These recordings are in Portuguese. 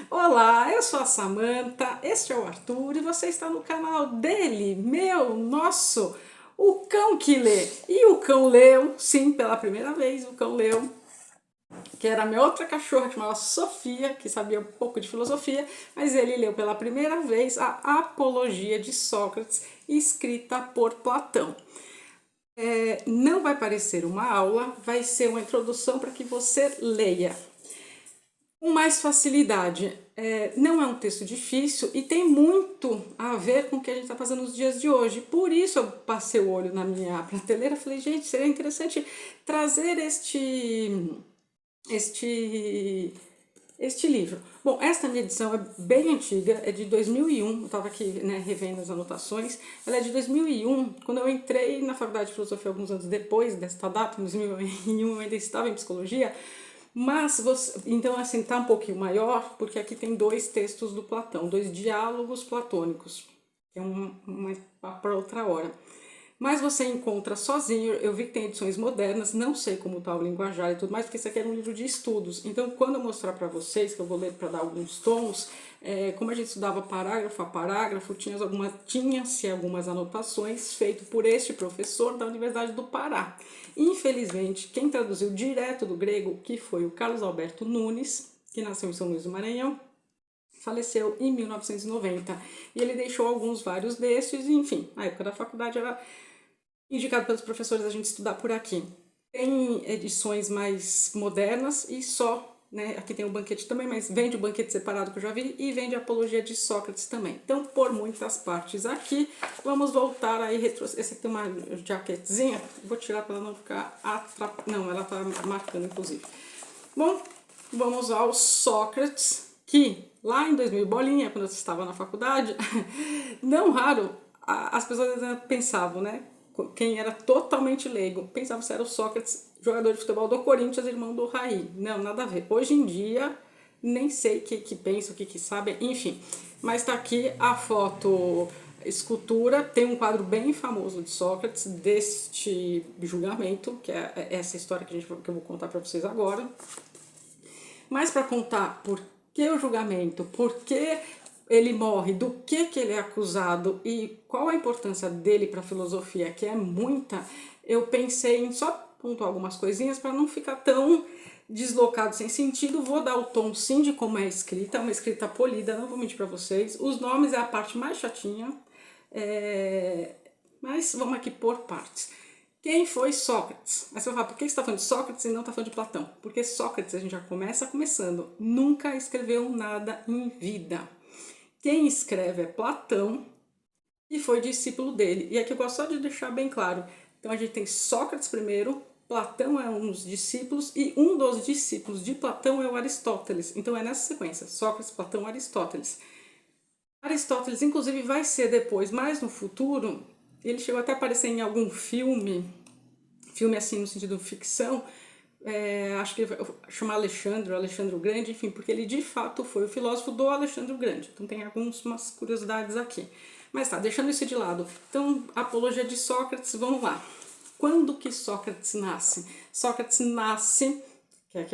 Olá, eu sou a Samantha, este é o Arthur e você está no canal dele, meu, nosso, o cão que lê. E o cão leu, sim, pela primeira vez o cão leu, que era a minha outra cachorra, que chamava Sofia, que sabia um pouco de filosofia, mas ele leu pela primeira vez a Apologia de Sócrates, escrita por Platão. Não vai parecer uma aula, vai ser uma introdução para que você leia com mais facilidade. Não é um texto difícil e tem muito a ver com o que a gente está fazendo nos dias de hoje. Por isso eu passei o olho na minha prateleira e falei, gente, seria interessante trazer este livro. Bom, esta minha edição é bem antiga, é de 2001, eu estava aqui, né, revendo as anotações. Ela é de 2001, quando eu entrei na faculdade de filosofia alguns anos depois desta data, em 2001 eu ainda estava em psicologia, mas você, então assim, tá um pouquinho maior, porque aqui tem dois textos do Platão, dois diálogos platônicos, que é uma para outra hora. Mas você encontra sozinho, eu vi que tem edições modernas, não sei como está o linguajar e tudo mais, porque isso aqui era um livro de estudos. Então, quando eu mostrar para vocês, que eu vou ler para dar alguns tons, como a gente estudava parágrafo a parágrafo, tinha-se algumas anotações feitas por este professor da Universidade do Pará. Infelizmente, quem traduziu direto do grego, que foi o Carlos Alberto Nunes, que nasceu em São Luís do Maranhão, faleceu em 1990. E ele deixou vários destes, e, enfim, na época da faculdade era indicado pelos professores a gente estudar por aqui. Tem edições mais modernas e só, né? Aqui tem o banquete também, mas vende o banquete separado que eu já vi e vende a Apologia de Sócrates também. Então, por muitas partes aqui, vamos voltar aí. Esse aqui tem uma jaquetezinha, vou tirar para ela não ficar atrapalhada. Não, ela tá marcando inclusive. Bom, vamos ao Sócrates, que lá em 2000 bolinha, quando eu estava na faculdade, não raro, as pessoas pensavam, né? Quem era totalmente leigo, pensava se era o Sócrates, jogador de futebol do Corinthians, irmão do Raí. Não, nada a ver. Hoje em dia, nem sei o que pensam, o que sabem, enfim. Mas tá aqui a foto escultura, tem um quadro bem famoso de Sócrates, deste julgamento, que é essa história que eu vou contar para vocês agora. Mas para contar por que o julgamento, por que ele morre, do que ele é acusado e qual a importância dele para a filosofia, que é muita, eu pensei em só pontuar algumas coisinhas para não ficar tão deslocado sem sentido. Vou dar o tom sim de como é escrita, uma escrita polida, não vou mentir para vocês. Os nomes é a parte mais chatinha, mas vamos aqui por partes. Quem foi Sócrates? Aí você vai falar, por que você está falando de Sócrates e não está falando de Platão? Porque Sócrates, a gente já começando, nunca escreveu nada em vida. Quem escreve é Platão e foi discípulo dele. E aqui eu gosto só de deixar bem claro. Então a gente tem Sócrates primeiro, Platão é um dos discípulos e um dos discípulos de Platão é o Aristóteles. Então é nessa sequência, Sócrates, Platão, Aristóteles. Aristóteles, inclusive, vai ser depois, mais no futuro, ele chegou até a aparecer em algum filme assim no sentido de ficção, acho que chama Alexandre o Grande, enfim, porque ele de fato foi o filósofo do Alexandre o Grande. Então tem algumas curiosidades aqui. Mas tá, deixando isso de lado. Então, Apologia de Sócrates, vamos lá. Quando que Sócrates nasce? Sócrates nasce,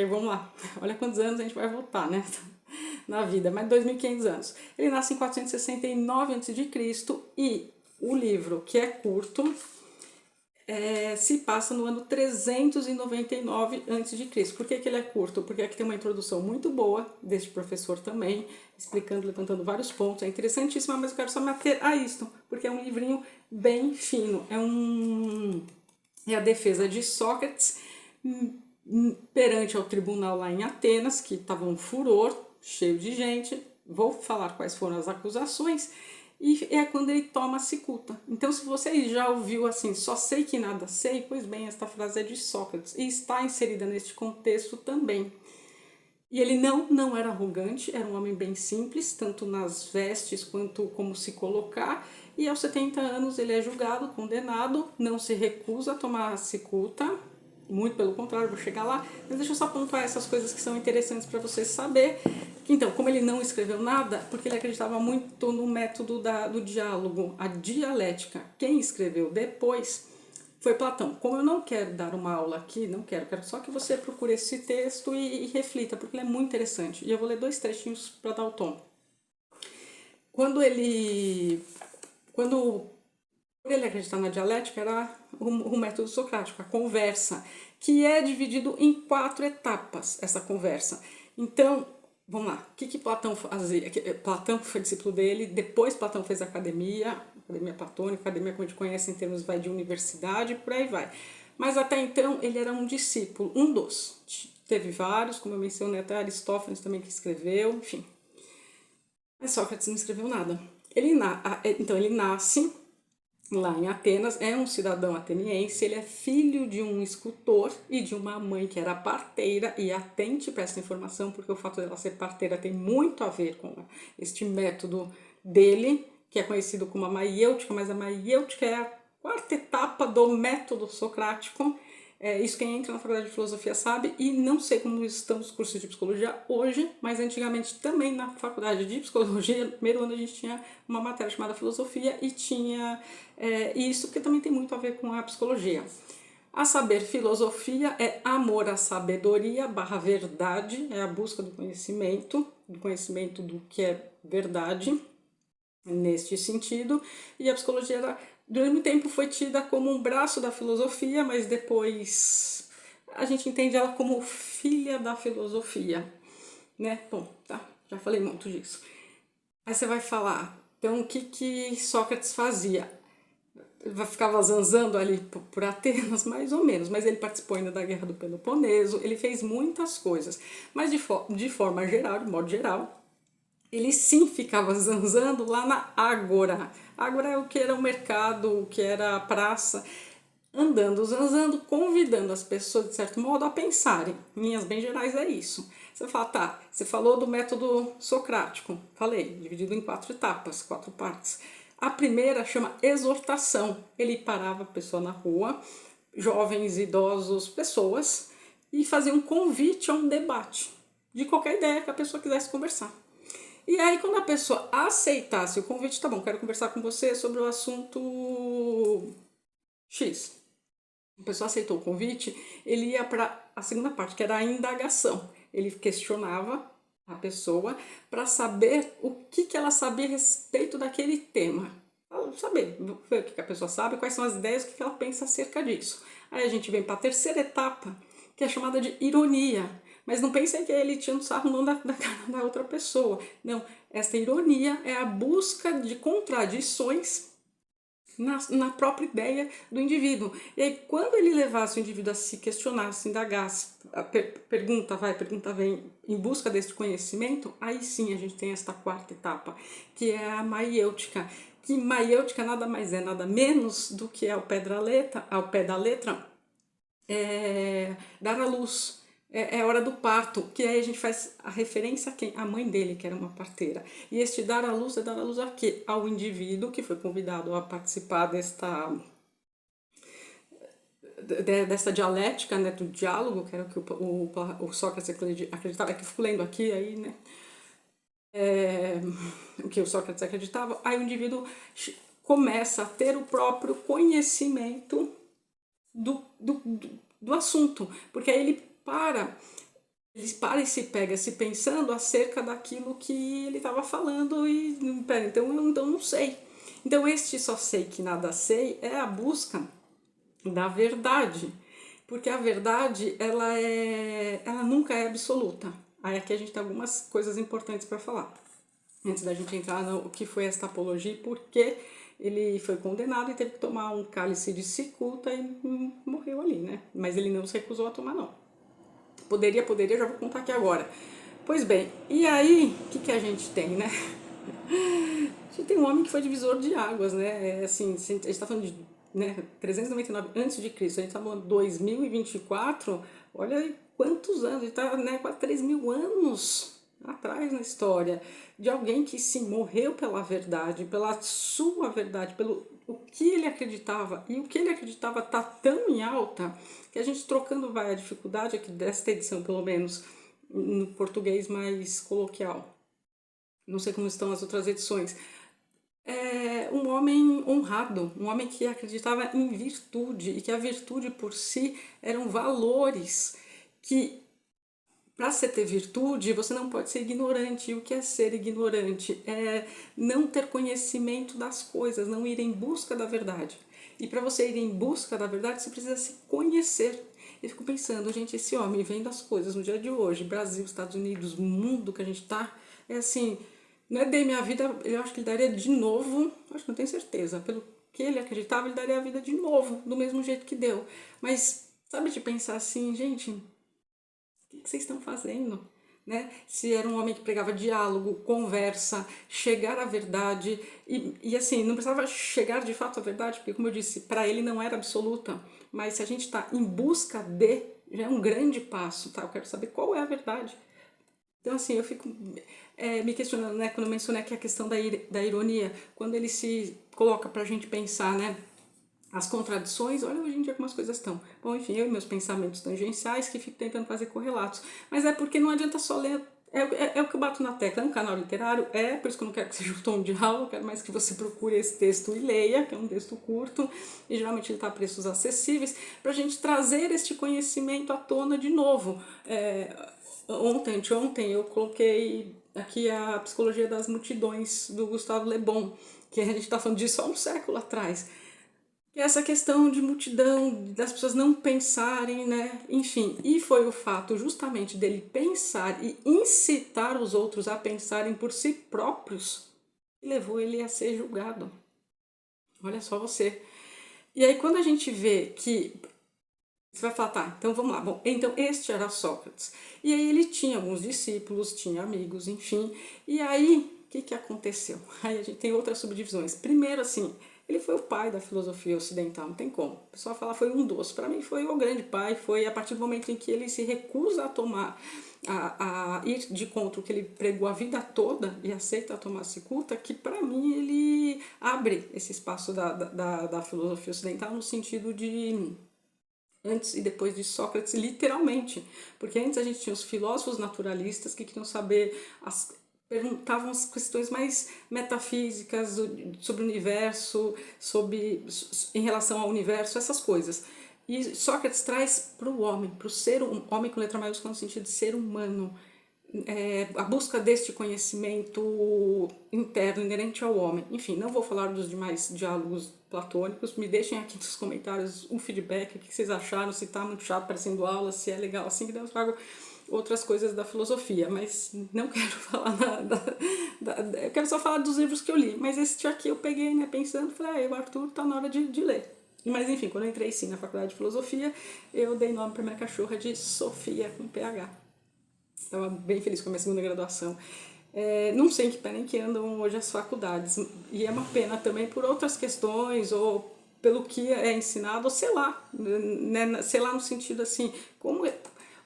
vamos lá, olha quantos anos a gente vai voltar, né? Na vida, mais de 2.500 anos. Ele nasce em 469 a.C. e o livro, que é curto, se passa no ano 399 a.C. Por que ele é curto? Porque aqui tem uma introdução muito boa deste professor também, explicando, levantando vários pontos. É interessantíssima, mas eu quero só me ater a isto, porque é um livrinho bem fino. É a defesa de Sócrates perante ao tribunal lá em Atenas, que estava um furor, cheio de gente. Vou falar quais foram as acusações. E é quando ele toma a cicuta. Então, se você já ouviu assim, só sei que nada sei, pois bem, esta frase é de Sócrates e está inserida neste contexto também. E ele não era arrogante, era um homem bem simples, tanto nas vestes quanto como se colocar. E aos 70 anos ele é julgado, condenado, não se recusa a tomar a cicuta, muito pelo contrário, vou chegar lá, mas deixa eu só pontuar essas coisas que são interessantes para você saber. Então, como ele não escreveu nada, porque ele acreditava muito no método do diálogo, a dialética. Quem escreveu depois foi Platão. Como eu não quero dar uma aula aqui, não quero, quero só que você procure esse texto e reflita, porque ele é muito interessante. E eu vou ler 2 trechinhos para dar o tom. Quando por ele acreditar na dialética, era o método socrático, a conversa, que é dividido em 4 etapas, essa conversa. Então, vamos lá, o que Platão fazia? Platão foi discípulo dele, depois Platão fez academia platônica, academia como a gente conhece em termos de universidade, por aí vai. Mas até então ele era um discípulo, um dos. Teve vários, como eu mencionei, até Aristófanes também que escreveu, enfim. Mas Sócrates não escreveu nada. Então ele nasce lá em Atenas, é um cidadão ateniense, ele é filho de um escultor e de uma mãe que era parteira, e atente para essa informação, porque o fato dela ser parteira tem muito a ver com este método dele, que é conhecido como a maiêutica, mas a maiêutica é a 4ª etapa do método socrático. Isso quem entra na faculdade de filosofia sabe, e não sei como estão os cursos de psicologia hoje, mas antigamente também na faculdade de psicologia, no primeiro ano a gente tinha uma matéria chamada filosofia e tinha isso que também tem muito a ver com a psicologia. A saber, filosofia é amor à sabedoria / verdade, é a busca do conhecimento do que é verdade, neste sentido, e a psicologia durante muito tempo foi tida como um braço da filosofia, mas depois a gente entende ela como filha da filosofia, né? Bom, tá, já falei muito disso. Aí você vai falar, então o que Sócrates fazia? Ficava zanzando ali por Atenas, mais ou menos, mas ele participou ainda da Guerra do Peloponeso, ele fez muitas coisas, mas de forma geral, de modo geral, ele sim ficava zanzando lá na Ágora. Ágora é o que era o mercado, o que era a praça, andando, zanzando, convidando as pessoas, de certo modo, a pensarem. Em linhas bem gerais é isso. Você fala, tá, você falou do método socrático. Falei, dividido em 4 etapas, 4 partes. A primeira chama exortação. Ele parava a pessoa na rua, jovens, idosos, pessoas, e fazia um convite a um debate de qualquer ideia que a pessoa quisesse conversar. E aí, quando a pessoa aceitasse o convite, tá bom, quero conversar com você sobre o assunto X. A pessoa aceitou o convite, ele ia para a segunda parte, que era a indagação. Ele questionava a pessoa para saber o que ela sabia a respeito daquele tema. Saber ver o que a pessoa sabe, quais são as ideias, o que ela pensa acerca disso. Aí a gente vem para a terceira etapa, que é chamada de ironia. Mas não pensem que ele tinha um sarro não da cara da outra pessoa. Não, essa ironia é a busca de contradições na própria ideia do indivíduo. E aí, quando ele levasse o indivíduo a se questionar, a se indagasse, pergunta vem, em busca desse conhecimento, aí sim a gente tem esta 4ª etapa, que é a maiêutica. Que maiêutica nada mais é, nada menos do que ao pé da letra, dar à luz. É hora do parto, que aí a gente faz a referência a quem? A mãe dele, que era uma parteira. E este dar à luz é dar à luz a quê? Ao indivíduo que foi convidado a participar desta dialética, né, do diálogo, que era o que o Sócrates acreditava, é que eu fico lendo aqui, aí, né, o que o Sócrates acreditava, aí o indivíduo começa a ter o próprio conhecimento do assunto, porque aí ele para e se pega se pensando acerca daquilo que ele estava falando e, pera, então eu não sei. Então este só sei que nada sei é a busca da verdade, porque a verdade ela nunca é absoluta. Aí aqui a gente tem algumas coisas importantes para falar, antes da gente entrar no que foi esta apologia e por que ele foi condenado e teve que tomar um cálice de cicuta e morreu ali, né? Mas ele não se recusou a tomar, não. Poderia, já vou contar aqui agora. Pois bem, e aí, o que a gente tem, né? A gente tem um homem que foi divisor de águas, né? Assim, a gente está falando de 399 a.C., a gente está falando de 2024, olha aí quantos anos, a gente está, né, quase 3.000 anos atrás na história, de alguém que sim, morreu pela verdade, pela sua verdade, pelo o que ele acreditava, e o que ele acreditava está tão em alta, que a gente trocando vai a dificuldade aqui desta edição, pelo menos no português mais coloquial, não sei como estão as outras edições, um homem honrado, um homem que acreditava em virtude e que a virtude por si eram valores que, para você ter virtude, você não pode ser ignorante. E o que é ser ignorante? É não ter conhecimento das coisas, não ir em busca da verdade. E para você ir em busca da verdade, você precisa se conhecer. Eu fico pensando, gente, esse homem vendo as coisas no dia de hoje, Brasil, Estados Unidos, mundo que a gente tá, é assim, não é de minha vida, eu acho que ele daria de novo, acho que não tenho certeza, pelo que ele acreditava, ele daria a vida de novo, do mesmo jeito que deu. Mas, sabe, de pensar assim, gente, que vocês estão fazendo? Né? Se era um homem que pregava diálogo, conversa, chegar à verdade, e assim, não precisava chegar de fato à verdade, porque como eu disse, para ele não era absoluta, mas se a gente está em busca de, já é um grande passo, tá? Eu quero saber qual é a verdade. Então assim, eu fico me questionando, né, quando eu mencionei aqui a questão da ironia, quando ele se coloca pra gente pensar, né, as contradições, olha hoje em dia como as coisas estão. Bom, enfim, eu e meus pensamentos tangenciais que fico tentando fazer correlatos. Mas é porque não adianta só ler. É o que eu bato na tecla, é um canal literário, por isso que eu não quero que seja um tom de aula, eu quero mais que você procure esse texto e leia, que é um texto curto, e geralmente ele está a preços acessíveis, para a gente trazer este conhecimento à tona de novo. Anteontem, eu coloquei aqui a Psicologia das Multidões, do Gustavo Le Bon, que a gente está falando disso há um século atrás. E essa questão de multidão, das pessoas não pensarem, né? Enfim, e foi o fato justamente dele pensar e incitar os outros a pensarem por si próprios que levou ele a ser julgado. Olha só você. E aí quando a gente vê que você vai falar, tá, então vamos lá. Bom, então este era Sócrates. E aí ele tinha alguns discípulos, tinha amigos, enfim. E aí, o que, que aconteceu? Aí a gente tem outras subdivisões. Primeiro, assim, ele foi o pai da filosofia ocidental, não tem como. O pessoal fala foi um dos. Para mim foi o grande pai, foi a partir do momento em que ele se recusa a tomar, a ir de contra o que ele pregou a vida toda e aceita tomar cicuta, que para mim ele abre esse espaço da filosofia ocidental no sentido de antes e depois de Sócrates, literalmente. Porque antes a gente tinha os filósofos naturalistas que queriam saber, perguntavam as questões mais metafísicas sobre o universo, em relação ao universo, essas coisas. E Sócrates traz para o homem, para o ser homem com letra maiúscula no sentido de ser humano, a busca deste conhecimento interno, inerente ao homem. Enfim, não vou falar dos demais diálogos platônicos, me deixem aqui nos comentários um feedback, o que vocês acharam, se está muito chato parecendo aula, se é legal assim, que eu trago outras coisas da filosofia, mas não quero falar nada, eu quero só falar dos livros que eu li, mas esse aqui eu peguei, né, pensando, falei, o Arthur tá na hora de ler. Mas enfim, quando eu entrei sim na faculdade de filosofia, eu dei nome para minha cachorra de Sofia com PH. Estava bem feliz com a minha segunda graduação. Não sei em que pé nem que andam hoje as faculdades. E é uma pena também por outras questões, ou pelo que é ensinado, ou sei lá, né, sei lá no sentido assim, como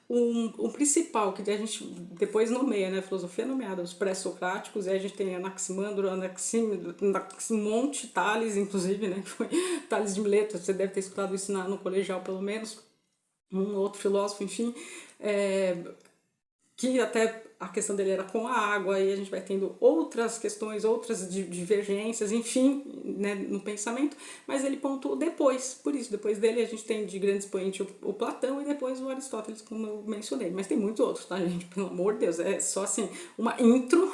o principal que a gente depois nomeia, né, filosofia nomeada, os pré-socráticos, e aí a gente tem Anaximandro, Anaximonte, Tales, inclusive, né, que foi Tales de Mileto, você deve ter escutado isso no colegial pelo menos, um outro filósofo, enfim, que até a questão dele era com a água, e a gente vai tendo outras questões, outras divergências, enfim, né, no pensamento, mas ele pontuou depois, por isso, depois dele a gente tem de grande expoente o Platão e depois o Aristóteles, como eu mencionei, mas tem muitos outros, tá, gente? Pelo amor de Deus, é só assim, uma intro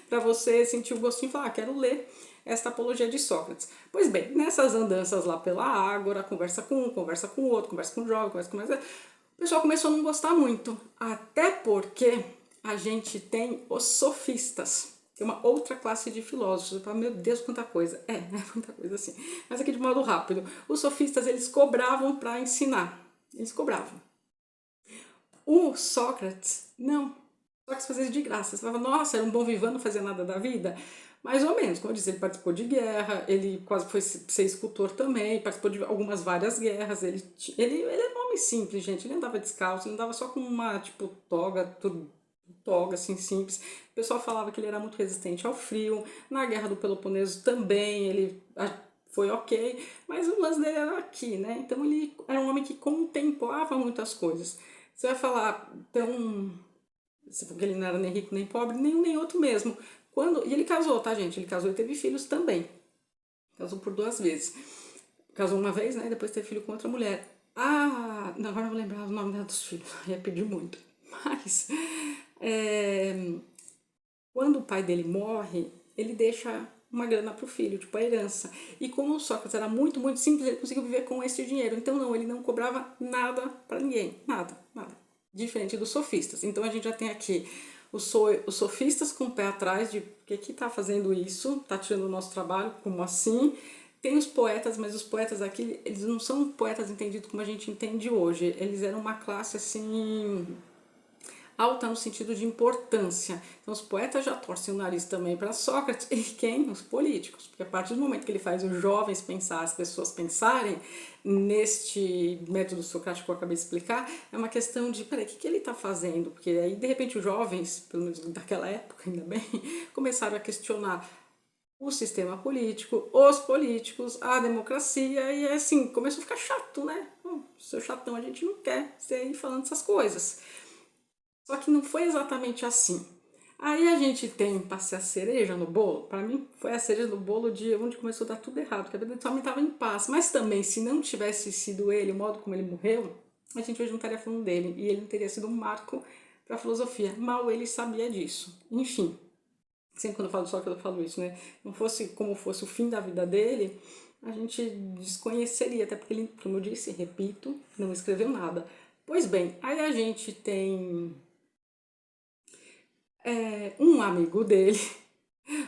para você sentir o gostinho e falar, quero ler esta apologia de Sócrates. Pois bem, nessas andanças lá pela Ágora, conversa com um, conversa com o outro, conversa com o jovem, conversa com mais, o pessoal começou a não gostar muito, até porque a gente tem os sofistas, que é uma outra classe de filósofos. Eu falo, meu Deus, quanta coisa. Muita coisa assim. Mas aqui de modo rápido. Os sofistas, eles cobravam para ensinar. Eles cobravam. O Sócrates, não. Sócrates fazia isso de graça. Você falava, nossa, era um bom vivão, não fazia nada da vida. Mais ou menos, como eu disse, ele participou de guerra, ele quase foi ser escultor também, participou de algumas várias guerras, ele era um homem simples, gente, ele andava descalço, ele andava só com uma, tipo, toga, assim, simples. O pessoal falava que ele era muito resistente ao frio, na guerra do Peloponeso também, ele foi ok, mas o lance dele era aqui, né, então ele era um homem que contemplava muitas coisas. Você vai falar, então, porque ele não era nem rico nem pobre, nem um nem outro mesmo. E ele casou, tá, gente? Ele casou e teve filhos também. Casou por 2 vezes. Casou uma vez, né? E depois teve filho com outra mulher. Ah, não, agora não vou lembrar o nome dos filhos. Ia pedir muito. Mas, quando o pai dele morre, ele deixa uma grana para o filho, tipo a herança. E como o Sócrates era muito, muito simples, ele conseguiu viver com esse dinheiro. Então, não, ele não cobrava nada para ninguém. Nada, nada. Diferente dos sofistas. Então, a gente já tem aqui os sofistas com o pé atrás de por que está fazendo isso, está tirando o nosso trabalho, como assim? Tem os poetas, mas os poetas aqui, eles não são poetas entendidos como a gente entende hoje. Eles eram uma classe, assim, alta no sentido de importância. Então os poetas já torcem o nariz também para Sócrates. E quem? Os políticos. Porque a partir do momento que ele faz os jovens pensar, as pessoas pensarem, neste método socrático que eu acabei de explicar, é uma questão de, peraí, o que ele está fazendo? Porque aí, de repente, os jovens, pelo menos daquela época, ainda bem, começaram a questionar o sistema político, os políticos, a democracia, e assim, começou a ficar chato, né? Seu chatão, a gente não quer você aí falando essas coisas. Só que não foi exatamente assim. Aí a gente tem, para ser a cereja no bolo, para mim foi a cereja no bolo de onde começou a dar tudo errado, porque a vida desse homem estava em paz. Mas também, se não tivesse sido ele, o modo como ele morreu, a gente hoje não estaria falando dele, e ele não teria sido um marco para a filosofia. Mal ele sabia disso. Enfim, sempre quando eu falo só que eu falo isso, né? Não fosse como fosse o fim da vida dele, a gente desconheceria, até porque ele, como eu disse, repito, não escreveu nada. Pois bem, aí a gente tem um amigo dele,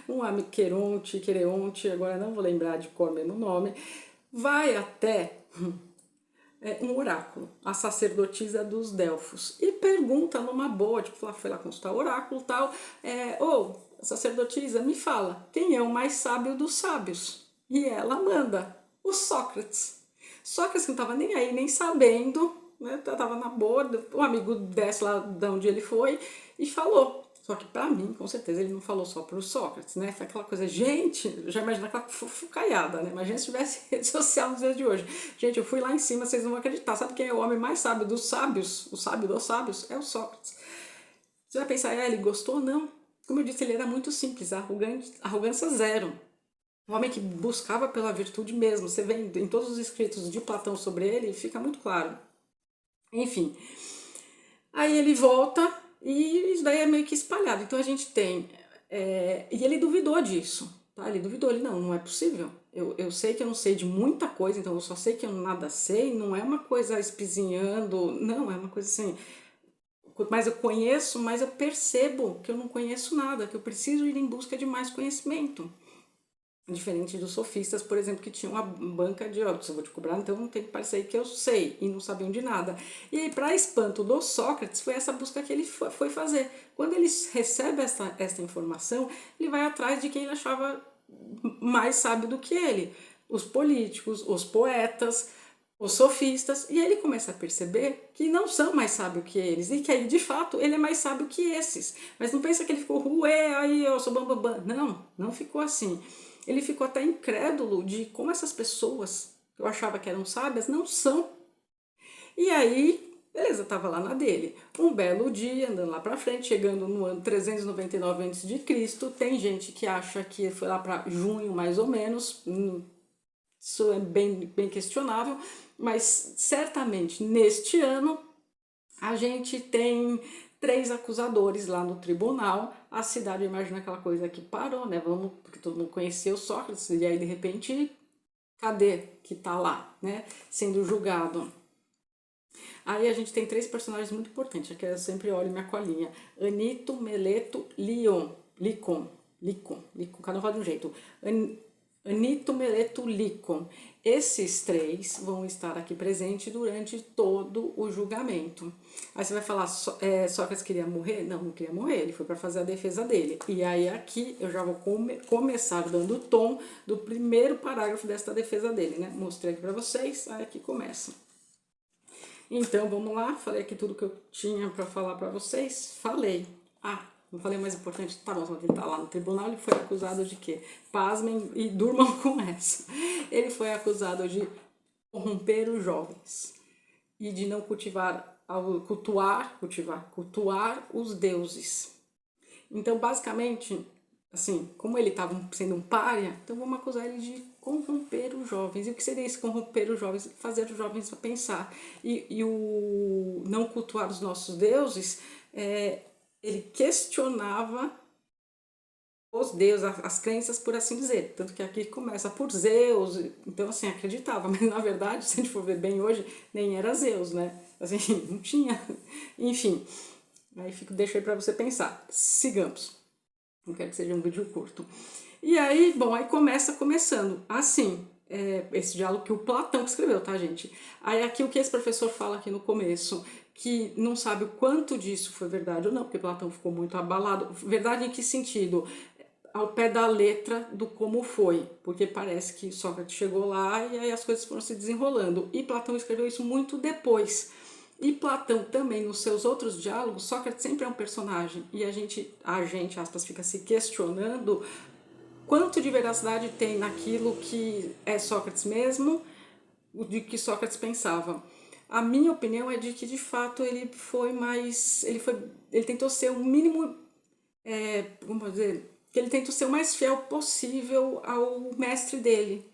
um amigo Quereonte, agora não vou lembrar de cor mesmo o nome, vai até um oráculo, a sacerdotisa dos Delfos, e pergunta numa boa, tipo, ela foi lá consultar o oráculo e tal, sacerdotisa, me fala, quem é o mais sábio dos sábios? E ela manda, o Sócrates. Sócrates não estava nem aí, nem sabendo, né, tava na boa, o amigo desce lá de onde ele foi e falou. Só que pra mim, com certeza, ele não falou só pro Sócrates, né? Foi aquela coisa, gente, já imagina aquela fucaiada, né? Imagina se tivesse rede social nos dias de hoje. Gente, eu fui lá em cima, vocês não vão acreditar. Sabe quem é o homem mais sábio dos sábios? O sábio dos sábios? É o Sócrates. Você vai pensar, ele gostou? Não. Como eu disse, ele era muito simples, arrogância zero. Um homem que buscava pela virtude mesmo. Você vê em todos os escritos de Platão sobre ele, fica muito claro. Enfim. Aí ele volta e isso daí é meio que espalhado. Então a gente tem. E ele duvidou disso. Tá? Ele duvidou, ele não é possível. Eu sei que eu não sei de muita coisa, então eu só sei que eu nada sei. Não é uma coisa espizinhando, não, é uma coisa assim. Quanto mais eu conheço, mais eu percebo que eu não conheço nada, que eu preciso ir em busca de mais conhecimento. Diferente dos sofistas, por exemplo, que tinham uma banca de óbitos. Eu vou te cobrar, então tem que parecer que eu sei, e não sabiam de nada. E aí, para espanto do Sócrates, foi essa busca que ele foi fazer. Quando ele recebe essa informação, ele vai atrás de quem ele achava mais sábio do que ele. Os políticos, os poetas, os sofistas, e ele começa a perceber que não são mais sábios que eles, e que aí, de fato, ele é mais sábio que esses. Mas não pensa que ele ficou, ué, aí eu sou bambambam. Não, não ficou assim. Ele ficou até incrédulo de como essas pessoas que eu achava que eram sábias não são. E aí, beleza, tava lá na dele. Um belo dia, andando lá pra frente, chegando no ano 399 a.C., tem gente que acha que foi lá para junho, mais ou menos. Isso é bem questionável, mas certamente neste ano a gente tem 3 acusadores lá no tribunal. A cidade, imagina aquela coisa que parou, né? Porque todo mundo conheceu Sócrates, e aí de repente, cadê que tá lá, né? Sendo julgado. Aí a gente tem 3 personagens muito importantes, que eu sempre olho minha colinha. Anito, Meleto, Licon, cada um fala de um jeito. Anito, Meleto, Licon. Esses 3 vão estar aqui presentes durante todo o julgamento. Aí você vai falar, Sócrates queria morrer? Não, não queria morrer, ele foi para fazer a defesa dele. E aí aqui eu já vou começar dando o tom do primeiro parágrafo desta defesa dele, né? Mostrei aqui para vocês, aí aqui começa. Então, vamos lá, falei aqui tudo que eu tinha para falar para vocês. Falei. Não falei o mais importante, tá bom, ele tá lá no tribunal, ele foi acusado de quê? Pasmem e durmam com essa. Ele foi acusado de corromper os jovens e de não cultivar cultuar os deuses. Então, basicamente, assim, como ele estava sendo um pária, então vamos acusar ele de corromper os jovens. E o que seria esse corromper os jovens? Fazer os jovens pensar. E o não cultuar os nossos deuses, ele questionava os deuses, as crenças, por assim dizer. Tanto que aqui começa por Zeus, então assim, acreditava, mas na verdade, se a gente for ver bem hoje, nem era Zeus, né? Assim, não tinha. Enfim, aí deixo aí para você pensar. Sigamos. Não quero que seja um vídeo curto. E aí, bom, aí começando assim, esse diálogo que o Platão que escreveu, tá, gente? Aí aqui o que esse professor fala aqui no começo, que não sabe o quanto disso foi verdade ou não, porque Platão ficou muito abalado. Verdade em que sentido? Ao pé da letra do como foi, porque parece que Sócrates chegou lá e aí as coisas foram se desenrolando. E Platão escreveu isso muito depois. E Platão também, nos seus outros diálogos, Sócrates sempre é um personagem. E a gente, aspas, fica se questionando quanto de veracidade tem naquilo que é Sócrates mesmo, de que Sócrates pensava. A minha opinião é de que, de fato, ele foi mais... Ele tentou ser o mínimo... como dizer... que ele tentou ser o mais fiel possível ao mestre dele.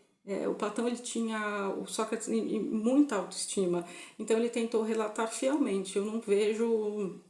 O Platão ele tinha o Sócrates em muita autoestima, então ele tentou relatar fielmente. Eu não vejo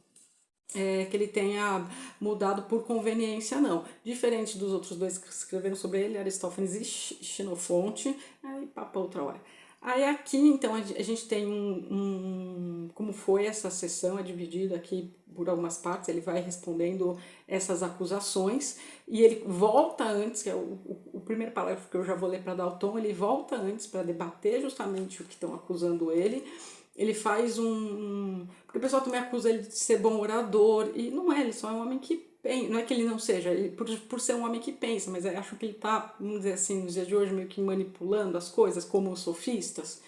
que ele tenha mudado por conveniência, não. Diferente dos outros dois que escreveram sobre ele, Aristófanes e Xenofonte, aí papo outra hora. Aí aqui, então, a gente tem como foi essa sessão, é dividido aqui por algumas partes, ele vai respondendo essas acusações, e ele volta antes, que é o primeiro parágrafo que eu já vou ler para dar o tom, ele volta antes para debater justamente o que estão acusando ele. Ele faz porque o pessoal também acusa ele de ser bom orador, e não é, ele só é um homem que pensa, não é que ele não seja, ele, por ser um homem que pensa, mas eu acho que ele está, vamos dizer assim, nos dias de hoje, meio que manipulando as coisas, como os sofistas.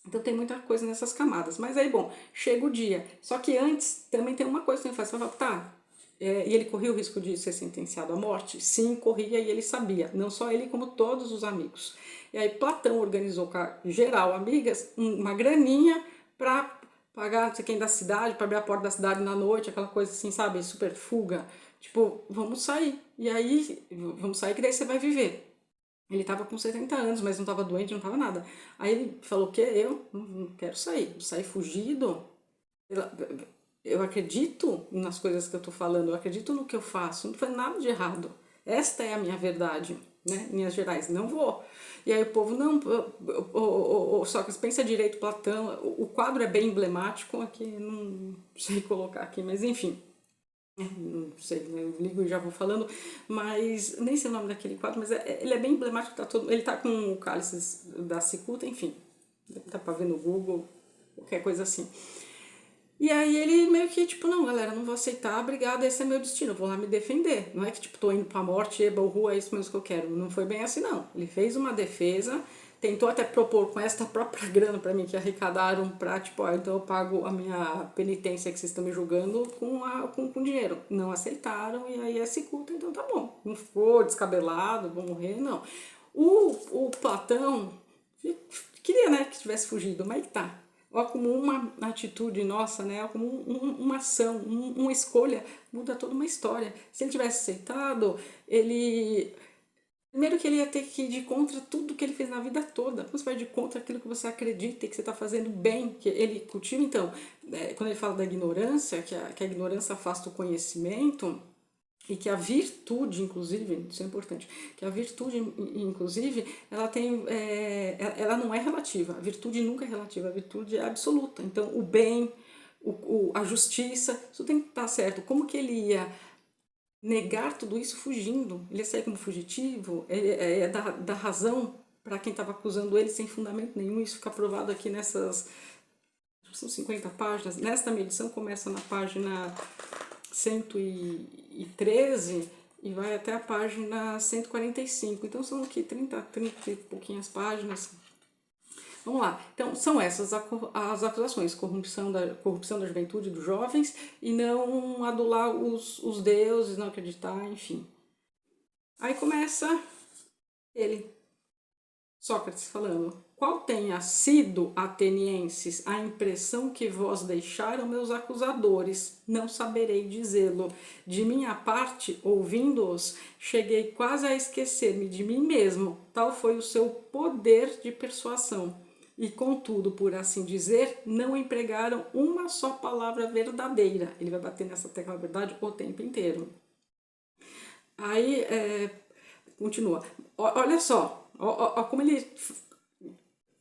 Então tem muita coisa nessas camadas. Mas aí, bom, chega o dia. Só que antes, também tem uma coisa que ele faz, você fala, tá, e ele corria o risco de ser sentenciado à morte? Sim, corria e ele sabia. Não só ele, como todos os amigos. E aí Platão organizou com a geral amigas uma graninha para pagar não sei quem da cidade, para abrir a porta da cidade na noite, aquela coisa assim, sabe, super fuga. Tipo, vamos sair. E aí, vamos sair que daí você vai viver. Ele estava com 70 anos, mas não estava doente, não estava nada. Aí ele falou, o quê? Eu não quero sair. Sair fugido? Eu acredito nas coisas que eu estou falando, eu acredito no que eu faço, não foi nada de errado. Esta é a minha verdade, né? Minhas Gerais, não vou. E aí o povo, não, Sócrates, pensa direito, Platão, o quadro é bem emblemático, aqui não sei colocar aqui, mas enfim. Não sei, né? Eu ligo e já vou falando, mas nem sei o nome daquele quadro, mas ele é bem emblemático, ele tá com o cálice da cicuta, enfim, dá pra ver no Google, qualquer coisa assim. E aí ele meio que, tipo, não, galera, não vou aceitar, obrigada, esse é meu destino, eu vou lá me defender. Não é que, tipo, tô indo pra morte, eba, rua, é isso mesmo que eu quero. Não foi bem assim, não. Ele fez uma defesa, tentou até propor com esta própria grana pra mim, que arrecadaram pra, tipo, então eu pago a minha penitência que vocês estão me julgando com dinheiro. Não aceitaram, e aí é cicuta, então tá bom. Não ficou descabelado, vou morrer, não. O Platão queria, né, que tivesse fugido, mas tá. Ó, como uma atitude nossa, né? Ó, como uma ação, uma escolha muda toda uma história. Se ele tivesse aceitado, ele... Primeiro que ele ia ter que ir de contra tudo que ele fez na vida toda. Como você vai de contra aquilo que você acredita e que você está fazendo bem, que ele cultiva. Então, quando ele fala da ignorância, que a ignorância afasta o conhecimento, e que a virtude, inclusive, isso é importante, que a virtude, inclusive, ela tem, ela não é relativa, a virtude nunca é relativa, a virtude é absoluta. Então, o bem, a justiça, isso tem que estar certo. Como que ele ia negar tudo isso fugindo? Ele ia sair como fugitivo? É dar razão para quem estava acusando ele sem fundamento nenhum. Isso fica provado aqui nessas, são 50 páginas. Nesta medição começa na página 113 e vai até a página 145. Então são aqui 30 e pouquinhas páginas. Vamos lá. Então são essas as acusações: corrupção da juventude, dos jovens, e não adular os deuses, não acreditar, enfim. Aí começa ele. Sócrates falando: qual tenha sido, atenienses, a impressão que vós deixaram meus acusadores, não saberei dizê-lo. De minha parte, ouvindo-os, cheguei quase a esquecer-me de mim mesmo, tal foi o seu poder de persuasão. E contudo, por assim dizer, não empregaram uma só palavra verdadeira. Ele vai bater nessa tecla verdade o tempo inteiro. Aí, continua. Olha só, como ele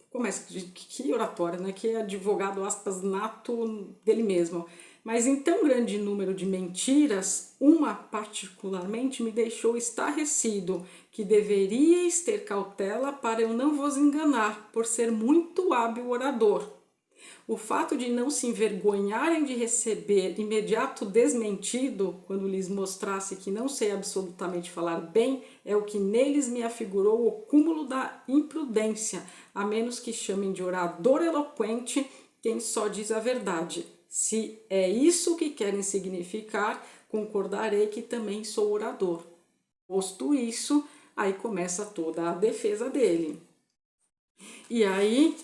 começa, que oratória, né? Que advogado, aspas, nato dele mesmo. Mas em tão grande número de mentiras, uma particularmente me deixou estarrecido, que deveríeis ter cautela para eu não vos enganar, por ser muito hábil orador. O fato de não se envergonharem de receber imediato desmentido, quando lhes mostrasse que não sei absolutamente falar bem, é o que neles me afigurou o cúmulo da imprudência, a menos que chamem de orador eloquente quem só diz a verdade. Se é isso que querem significar, concordarei que também sou orador. Posto isso, aí começa toda a defesa dele. E aí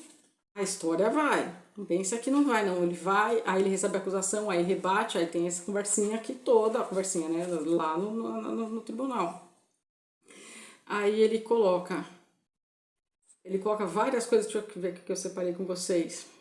a história vai. Não pensa que não vai, não. Ele vai, aí ele recebe a acusação, aí rebate, aí tem essa conversinha aqui toda, a conversinha, né? Lá no tribunal. Aí ele coloca várias coisas, deixa eu ver o que eu separei com vocês.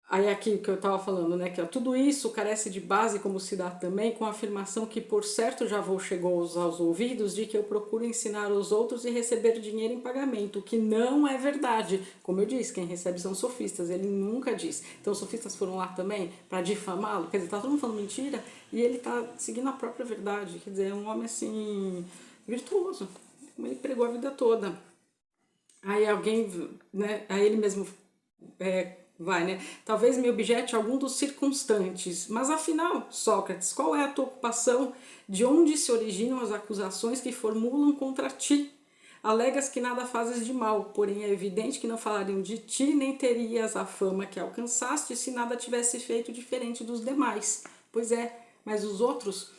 Aí aqui que eu estava falando, né, que ó, tudo isso carece de base, como se dá também, com a afirmação que por certo já vou chegou aos ouvidos de que eu procuro ensinar os outros e receber dinheiro em pagamento, o que não é verdade. Como eu disse, quem recebe são sofistas, ele nunca diz. Então os sofistas foram lá também para difamá-lo, quer dizer, tá todo mundo falando mentira e ele tá seguindo a própria verdade, quer dizer, é um homem assim, virtuoso, como ele pregou a vida toda. Aí alguém, né, aí ele mesmo vai, né? Talvez me objete algum dos circunstantes. Mas afinal, Sócrates, qual é a tua ocupação? De onde se originam as acusações que formulam contra ti? Alegas que nada fazes de mal, porém é evidente que não falariam de ti, nem terias a fama que alcançaste se nada tivesse feito diferente dos demais. Pois é, mas os outros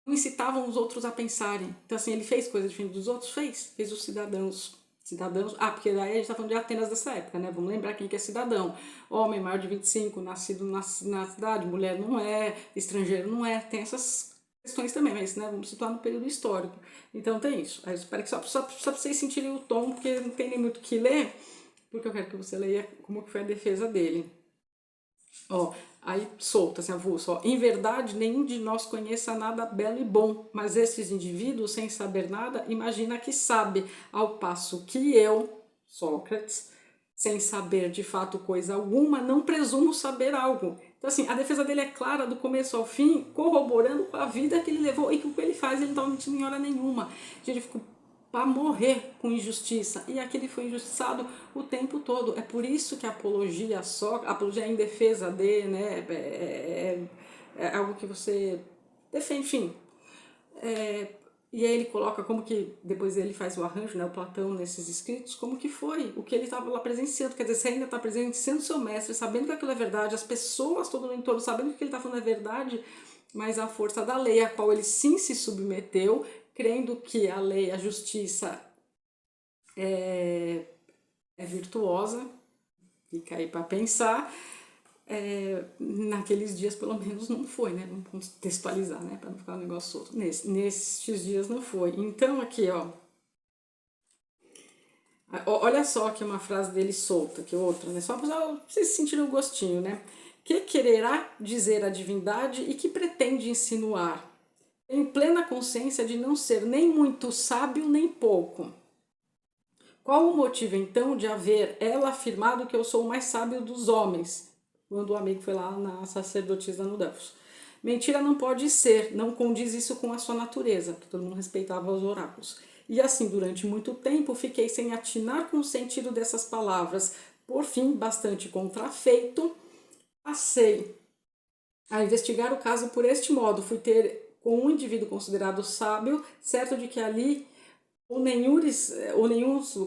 não incitavam os outros a pensarem. Então assim, ele fez coisa diferente dos outros? Fez os cidadãos. Porque daí a gente está falando de Atenas dessa época, né? Vamos lembrar quem que é cidadão. Homem maior de 25, nascido na cidade, mulher não é, estrangeiro não é, tem essas questões também, mas né, vamos situar no período histórico. Então tem isso. Aí eu espero que só para vocês sentirem o tom, porque não tem nem muito o que ler, porque eu quero que você leia como que foi a defesa dele. Ó, aí solta assim, avulso, ó. Em verdade, nenhum de nós conheça nada belo e bom, mas esses indivíduos, sem saber nada, imagina que sabe, ao passo que eu, Sócrates, sem saber de fato coisa alguma, não presumo saber algo. Então, assim, a defesa dele é clara do começo ao fim, corroborando com a vida que ele levou e que o que ele faz, ele não estava mentindo em hora nenhuma. Ele ficou para morrer com injustiça. E aquele foi injustiçado o tempo todo. É por isso que a apologia apologia em defesa de, né, é algo que você defende, enfim. E aí ele coloca como que, depois ele faz o arranjo, né, o Platão nesses escritos, como que foi, o que ele estava lá presenciando. Quer dizer, você ainda está presenciando seu mestre, sabendo que aquilo é verdade, as pessoas todo no entorno sabendo que ele está falando é verdade, mas a força da lei, a qual ele sim se submeteu, crendo que a lei, a justiça é virtuosa, fica aí para pensar. Naqueles dias, pelo menos, não foi, né? Vamos contextualizar, né? Para não ficar um negócio solto. Nesses dias não foi. Então, aqui, ó. Olha só aqui uma frase dele solta, que outra, né? Só para vocês sentirem o gostinho, né? Que quererá dizer a divindade e que pretende insinuar? Tenho plena consciência de não ser nem muito sábio nem pouco. Qual o motivo então de haver ela afirmado que eu sou o mais sábio dos homens, quando o amigo foi lá na sacerdotisa no Delfos? Mentira não pode ser, não condiz isso com a sua natureza, que todo mundo respeitava os oráculos. E assim, durante muito tempo, fiquei sem atinar com o sentido dessas palavras. Por fim, bastante contrafeito, passei a investigar o caso por este modo. Fui ter com um indivíduo considerado sábio, certo de que ali ou nenhum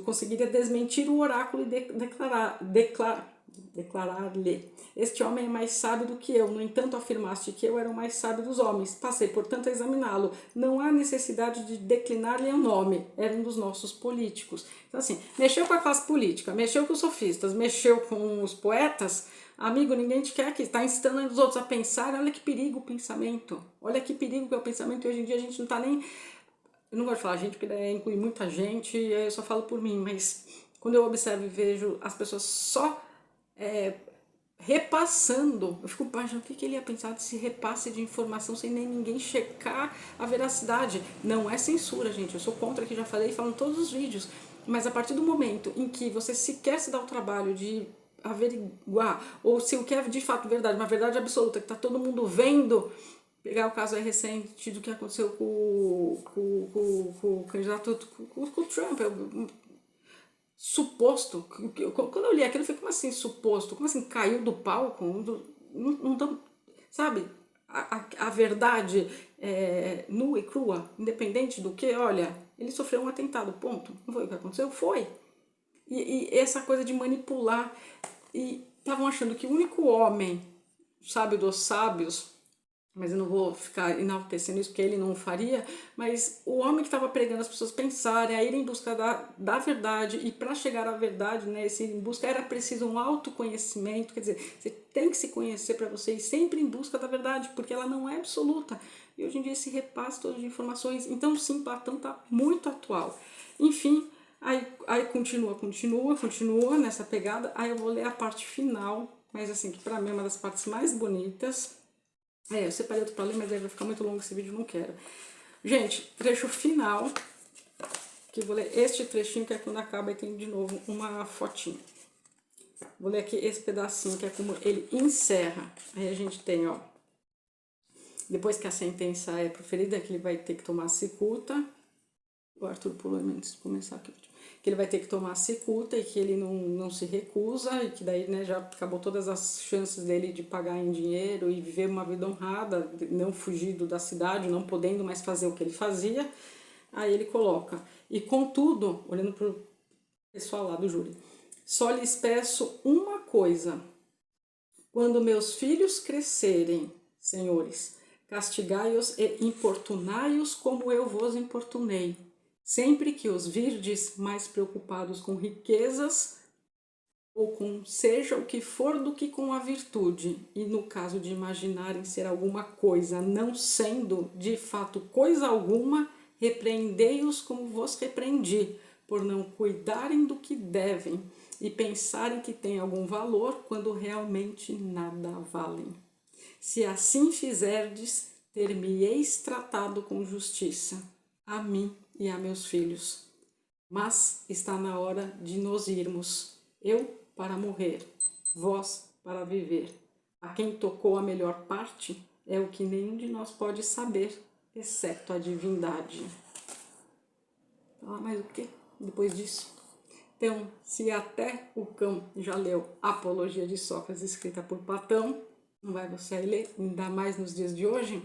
conseguiria desmentir o oráculo e declarar-lhe: este homem é mais sábio do que eu, no entanto afirmaste que eu era o mais sábio dos homens. Passei, portanto, a examiná-lo. Não há necessidade de declinar-lhe o nome. Era um dos nossos políticos. Então, assim, mexeu com a classe política, mexeu com os sofistas, mexeu com os poetas. Amigo, ninguém te quer aqui. Está instando os outros a pensar. Olha que perigo o pensamento. Olha que perigo que é o pensamento. E hoje em dia a gente não está nem... Eu não gosto de falar gente, porque daí inclui muita gente, e aí eu só falo por mim, mas quando eu observo e vejo as pessoas só repassando, eu fico imaginando o que ele ia pensar desse repasse de informação sem nem ninguém checar a veracidade. Não é censura, gente, eu sou contra, que já falei e falo em todos os vídeos, mas a partir do momento em que você sequer se dá o trabalho de averiguar, ou se o que é de fato verdade, uma verdade absoluta, que está todo mundo vendo, pegar o caso aí recente do que aconteceu com o candidato, com o Trump, suposto, quando eu li aquilo eu falei, como assim suposto, como assim caiu do palco, não, sabe, a verdade nua e crua, independente do que, olha, ele sofreu um atentado, ponto, não foi o que aconteceu? Foi. E essa coisa de manipular, e estavam achando que o único homem sábio dos sábios, mas eu não vou ficar enaltecendo isso porque ele não o faria, mas o homem que estava pregando as pessoas pensarem, a ir em busca da verdade, e para chegar à verdade, né, esse em busca era preciso um autoconhecimento, quer dizer, você tem que se conhecer para você ir sempre em busca da verdade, porque ela não é absoluta. E hoje em dia esse repasse todo de informações, então sim, Platão está muito atual. Enfim, aí continua nessa pegada, aí eu vou ler a parte final, mas assim, que para mim é uma das partes mais bonitas. Eu separei outro pra ler, mas aí vai ficar muito longo esse vídeo, não quero. Gente, trecho final, que eu vou ler este trechinho, que é quando acaba e tem de novo uma fotinha. Vou ler aqui esse pedacinho, que é como ele encerra. Aí a gente tem, ó, depois que a sentença é proferida, que ele vai ter que tomar cicuta. O Arthur pulou antes de começar aqui. Que ele vai ter que tomar cicuta e que ele não se recusa, e que daí, né, já acabou todas as chances dele de pagar em dinheiro e viver uma vida honrada, não fugido da cidade, não podendo mais fazer o que ele fazia. Aí ele coloca: e contudo, olhando para o pessoal lá do júri, só lhes peço uma coisa: quando meus filhos crescerem, senhores, castigai-os e importunai-os como eu vos importunei. Sempre que os virdes mais preocupados com riquezas ou com seja o que for do que com a virtude, e no caso de imaginarem ser alguma coisa, não sendo de fato coisa alguma, repreendei-os como vos repreendi, por não cuidarem do que devem e pensarem que tem algum valor quando realmente nada valem. Se assim fizerdes, ter-me-eis tratado com justiça, a mim e a meus filhos. Mas está na hora de nos irmos, eu para morrer, vós para viver. A quem tocou a melhor parte é o que nenhum de nós pode saber, exceto a divindade. Ah, mas o que depois disso? Então, se até o cão já leu a Apologia de Sócrates, escrita por Platão, não vai você ler, ainda mais nos dias de hoje?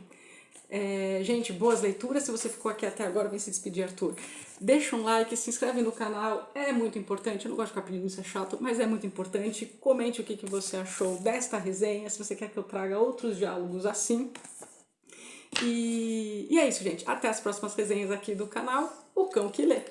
Gente, boas leituras. Se você ficou aqui até agora, vem se despedir, Arthur. Deixa um like, se inscreve no canal, é muito importante. Eu não gosto de ficar pedindo, isso é chato, mas é muito importante. Comente o que você achou desta resenha, se você quer que eu traga outros diálogos assim. E é isso, gente. Até as próximas resenhas aqui do canal O Cão que Lê.